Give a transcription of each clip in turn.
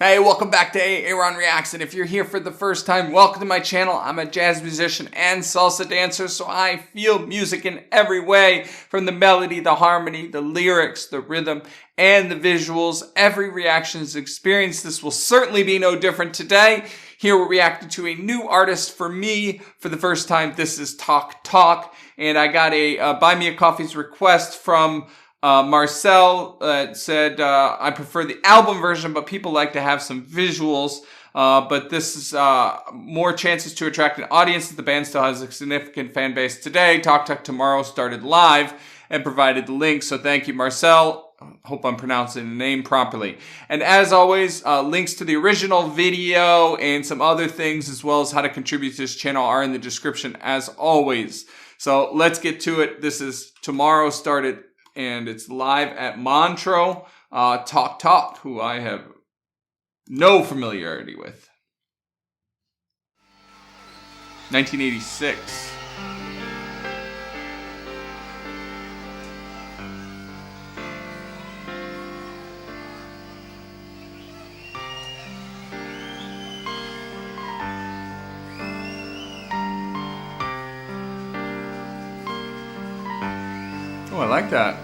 Hey, welcome back to A-Aron Reacts, and if you're here for the first time, welcome to my channel. I'm a jazz musician and salsa dancer, so I feel music in every way, from the melody, the harmony, the lyrics, the rhythm, and the visuals. Every reaction is experienced. This will certainly be no different today. Here we're reacting to a new artist for me for the first time. This is Talk Talk, and I got a Buy Me a Coffee's request from Marcel said, I prefer the album version, but people like to have some visuals. But this is more chances to attract an audience. The band still has a significant fan base today. Talk Talk Tomorrow started live and provided the link. So thank you, Marcel. Hope I'm pronouncing the name properly. And as always, links to the original video and some other things, as well as how to contribute to this channel, are in the description as always. So let's get to it. This is Tomorrow started, and it's live at Montreaux. Talk Talk, who I have no familiarity with. 1986. Oh, I like that.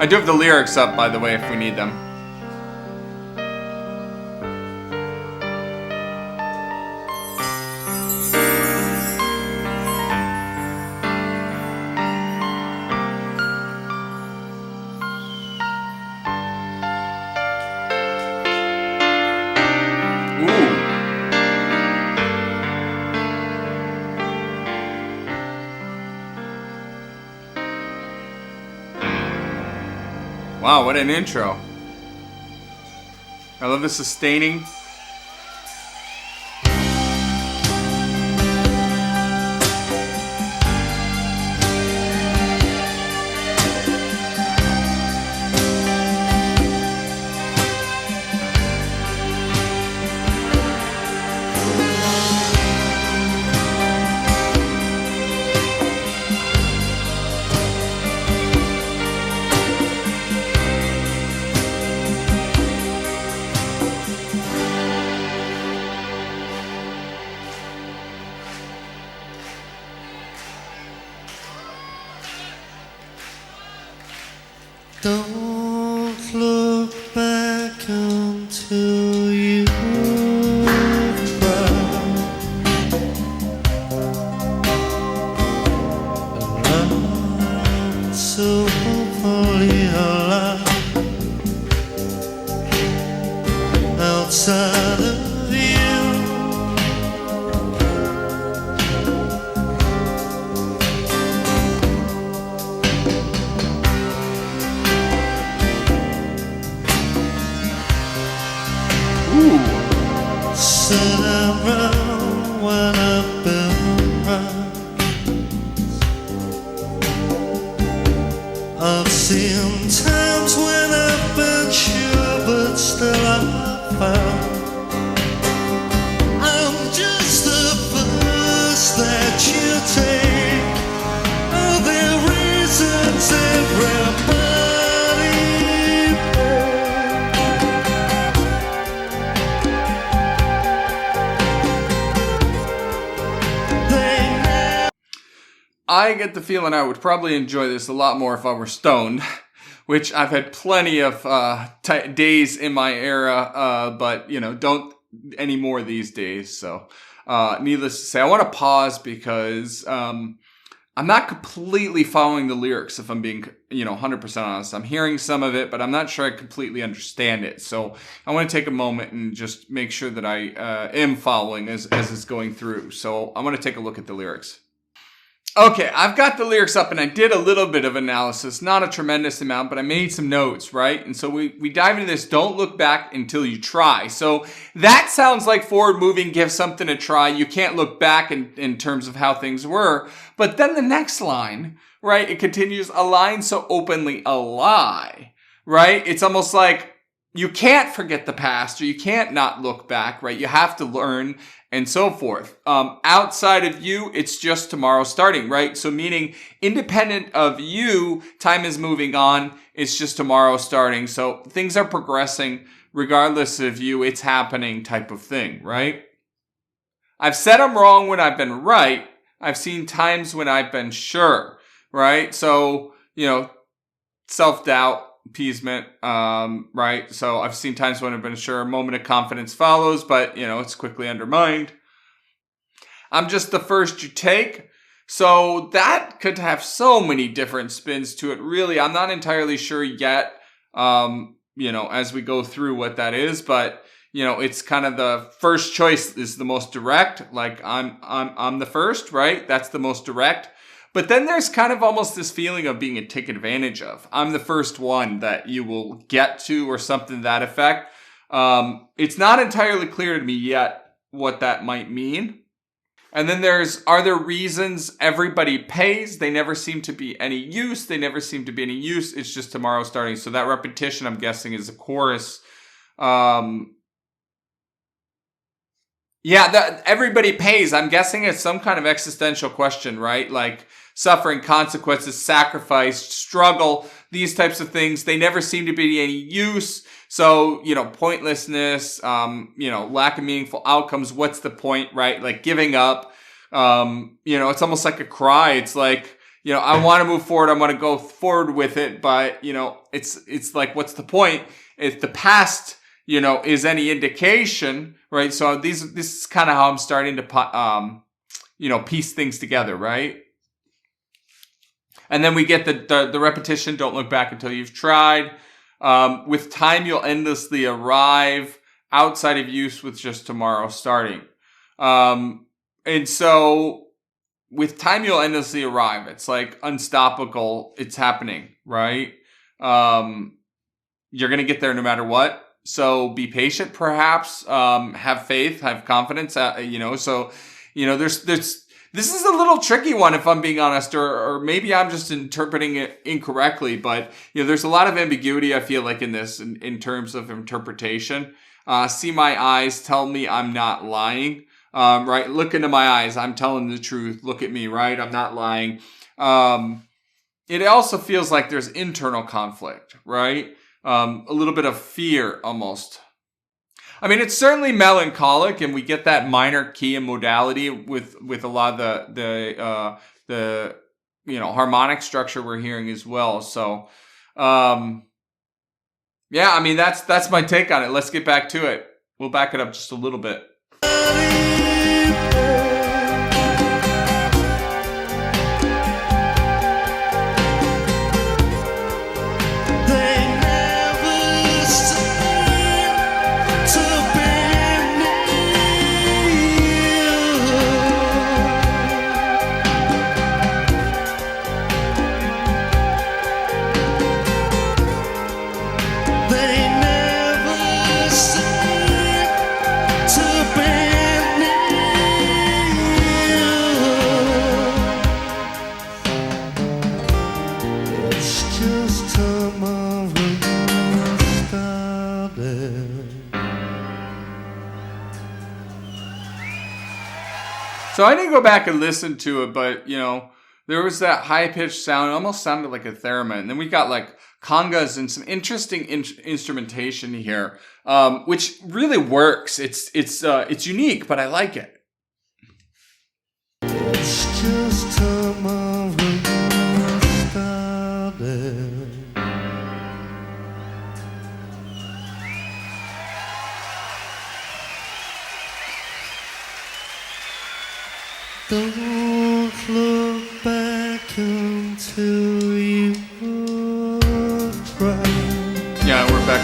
I do have the lyrics up, by the way, if we need them. Wow, what an intro. I love the sustaining. Don't look back until you cry. I'm so fully alive outside of you. Sit around when I've been right. I've seen times when I've been sure, but still I found I'm just the first that you take. Are there reasons everybody? I get the feeling I would probably enjoy this a lot more if I were stoned, which I've had plenty of days in my era, but, you know, don't anymore these days. So, needless to say, I want to pause because I'm not completely following the lyrics, if I'm being, 100% honest. I'm hearing some of it, but I'm not sure I completely understand it. So I want to take a moment and just make sure that I am following as it's going through. So I want to take a look at the lyrics. Okay, I've got the lyrics up and I did a little bit of analysis, not a tremendous amount, but I made some notes, right? And so we dive into this, don't look back until you try. So that sounds like forward moving, give something a try. You can't look back in terms of how things were. But then the next line, right, it continues, a line so openly a lie, right? It's almost like you can't forget the past or you can't not look back, right? You have to learn and so forth. Outside of you, it's just tomorrow starting, right? So meaning independent of you, time is moving on. It's just tomorrow starting. So things are progressing regardless of you. It's happening type of thing, right? I've said I'm wrong when I've been right. I've seen times when I've been sure, right? So, self-doubt, appeasement, right? So I've seen times when I've been sure, a moment of confidence follows, but, it's quickly undermined. I'm just the first you take. So that could have so many different spins to it. Really, I'm not entirely sure yet, as we go through what that is, but it's kind of the first choice is the most direct. Like I'm the first, right? That's the most direct. But then there's kind of almost this feeling of being taken advantage of. I'm the first one that you will get to, or something to that effect. It's not entirely clear to me yet what that might mean. And then are there reasons everybody pays? They never seem to be any use. It's just tomorrow starting. So that repetition, I'm guessing, is a chorus. That everybody pays. I'm guessing it's some kind of existential question, right? Like suffering, consequences, sacrifice, struggle, these types of things. They never seem to be any use. So, pointlessness, lack of meaningful outcomes. What's the point, right? Like giving up. It's almost like a cry. It's like, I want to move forward. I want to go forward with it. But, it's like, what's the point? If the past, is any indication, right? So this is kind of how I'm starting to, piece things together, right? And then we get the repetition. Don't look back until you've tried. With time, you'll endlessly arrive. Outside of use, with just tomorrow starting. And so with time, you'll endlessly arrive. It's like unstoppable. It's happening, right? You're going to get there no matter what. So be patient, perhaps, have faith, have confidence, so, this is a little tricky one, if I'm being honest, or maybe I'm just interpreting it incorrectly, but, there's a lot of ambiguity, I feel like, in this, in terms of interpretation. See my eyes, tell me I'm not lying, right? Look into my eyes, I'm telling the truth, look at me, right? I'm not lying. It also feels like there's internal conflict, right? A little bit of fear, almost. I mean, it's certainly melancholic, and we get that minor key and modality with a lot of the harmonic structure we're hearing as well. So, that's my take on it. Let's get back to it. We'll back it up just a little bit. So I didn't go back and listen to it, but, there was that high-pitched sound. It almost sounded like a theremin. And then we got, like, congas and some interesting instrumentation here, which really works. It's unique, but I like it. It's just tomorrow started. Don't look back until you try. Yeah, we're back.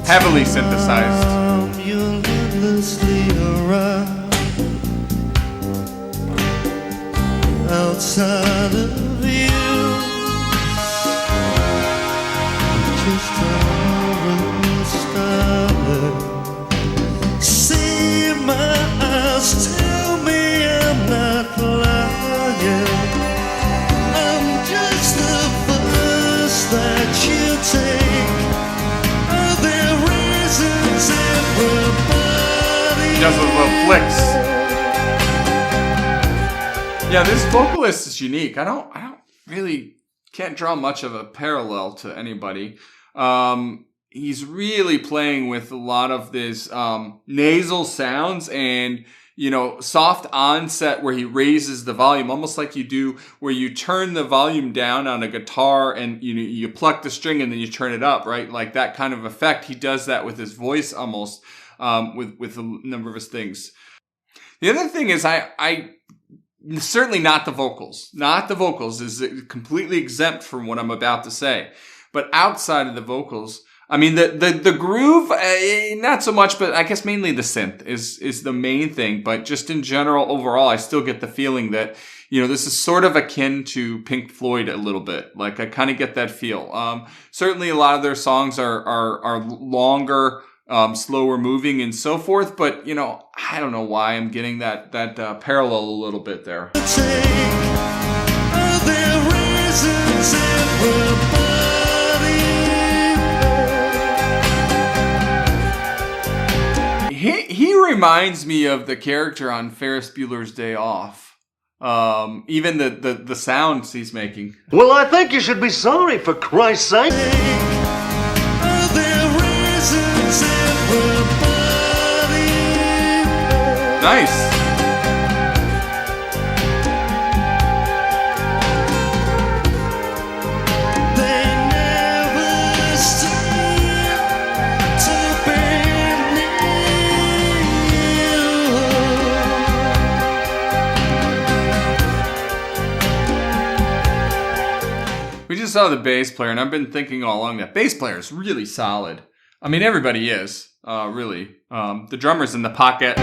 Heavily synthesized. You'll endlessly arrive outside of you. Just tomorrow started. See my eyes, tell me I'm not lying. I'm just the bus that you take. Are there reasons does those little flicks. Yeah, this vocalist is unique. I don't really can't draw much of a parallel to anybody. He's really playing with a lot of this nasal sounds and, you know, soft onset where he raises the volume, almost like you do where you turn the volume down on a guitar and you pluck the string and then you turn it up, right? Like that kind of effect. He does that with his voice almost, with a number of his things. The other thing is I certainly not the vocals. Not the vocals is completely exempt from what I'm about to say. But outside of the vocals, I mean, the groove, not so much, but I guess mainly the synth is the main thing. But just in general, overall, I still get the feeling that, you know, this is sort of akin to Pink Floyd a little bit. Like, I kind of get that feel. Certainly a lot of their songs are longer, slower moving and so forth. But, you know, I don't know why I'm getting that parallel a little bit there. He reminds me of the character on Ferris Bueller's Day Off. Even the sounds he's making. Well, I think you should be sorry, for Christ's sake. Nice. We just saw the bass player, and I've been thinking all along that bass player is really solid. I mean, everybody is, really. The drummer's in the pocket.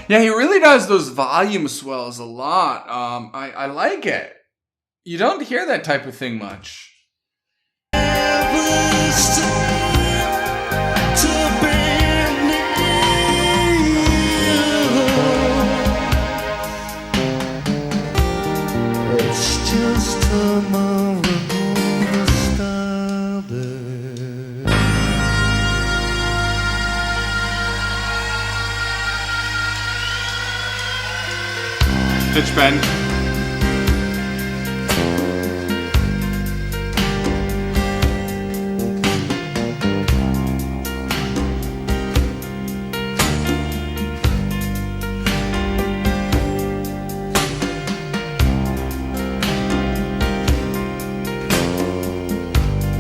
Yeah, he really does those volume swells a lot. I like it. You don't hear that type of thing much. It's just tomorrow started. Pitch bend.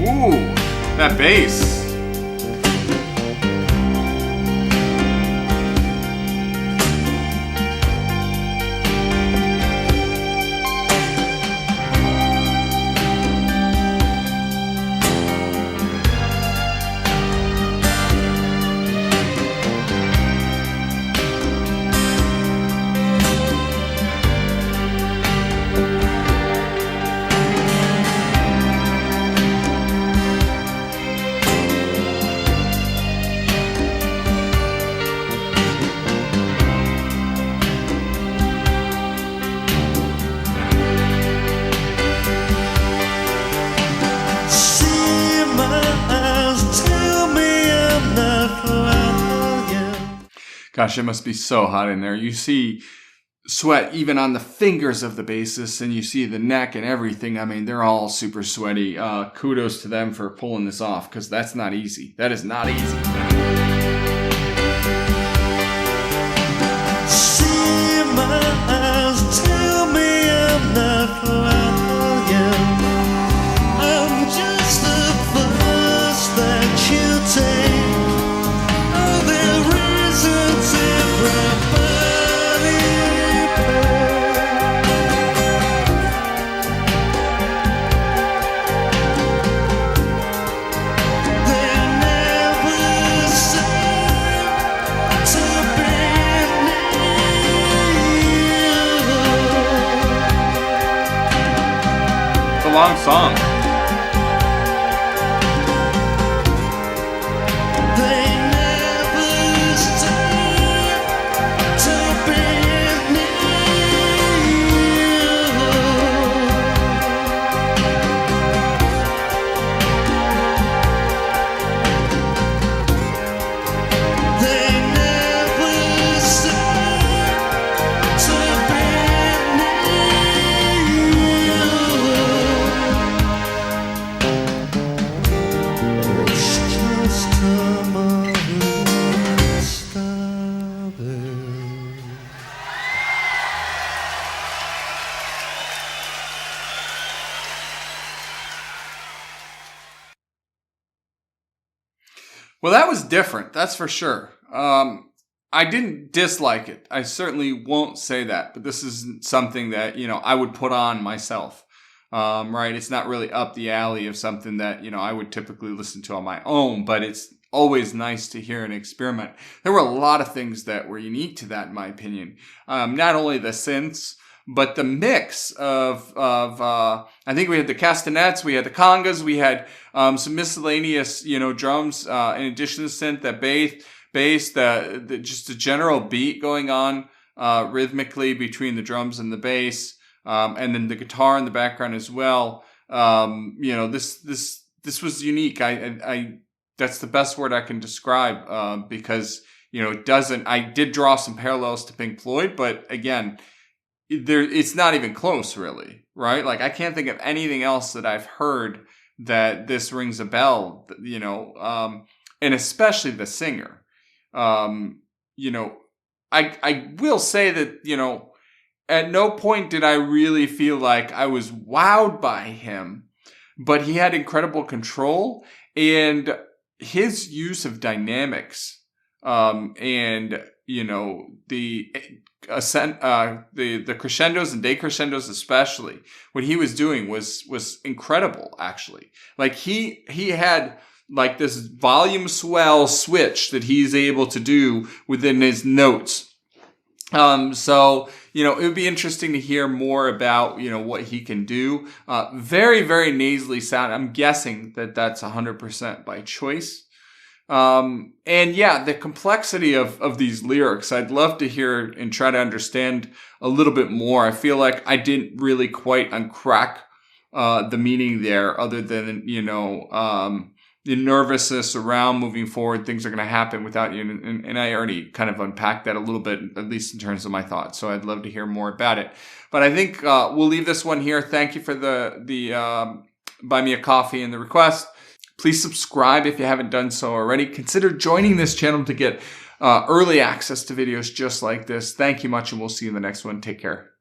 Ooh, that bass. Gosh, it must be so hot in there. You see sweat even on the fingers of the bassist, and you see the neck and everything. I mean, they're all super sweaty. Kudos to them for pulling this off, because that's not easy. That is not easy. See my eyes, tell me I'm not lying. I'm just the first that you take. Are there reasons everybody they never seem to be near. It's a long song. They never seem to Well, that was different. That's for sure. I didn't dislike it. I certainly won't say that, but this is something that, I would put on myself. Right. It's not really up the alley of something that, I would typically listen to on my own, but it's always nice to hear and experiment. There were a lot of things that were unique to that, in my opinion. Not only the synths, but the mix of I think we had the castanets, we had the congas, we had some miscellaneous, drums, in addition to synth, that bass, the just a general beat going on rhythmically between the drums and the bass, and then the guitar in the background as well. This was unique. I that's the best word I can describe, because I did draw some parallels to Pink Floyd, but again, it's not even close, really, right? Like, I can't think of anything else that I've heard that this rings a bell, and especially the singer. I will say that, at no point did I really feel like I was wowed by him, but he had incredible control, and his use of dynamics, and the crescendos and decrescendos, especially what he was doing was incredible. Actually, like he had like this volume swell switch that he's able to do within his notes. So, it would be interesting to hear more about, what he can do. Very, very nasally sound. I'm guessing that that's 100% by choice. And yeah, the complexity of these lyrics, I'd love to hear and try to understand a little bit more. I feel like I didn't really quite uncrack, the meaning there, other than, the nervousness around moving forward, things are going to happen without you. And I already kind of unpacked that a little bit, at least in terms of my thoughts. So I'd love to hear more about it. But I think we'll leave this one here. Thank you for the buy me a coffee and the request. Please subscribe if you haven't done so already. Consider joining this channel to get early access to videos just like this. Thank you much, and we'll see you in the next one. Take care.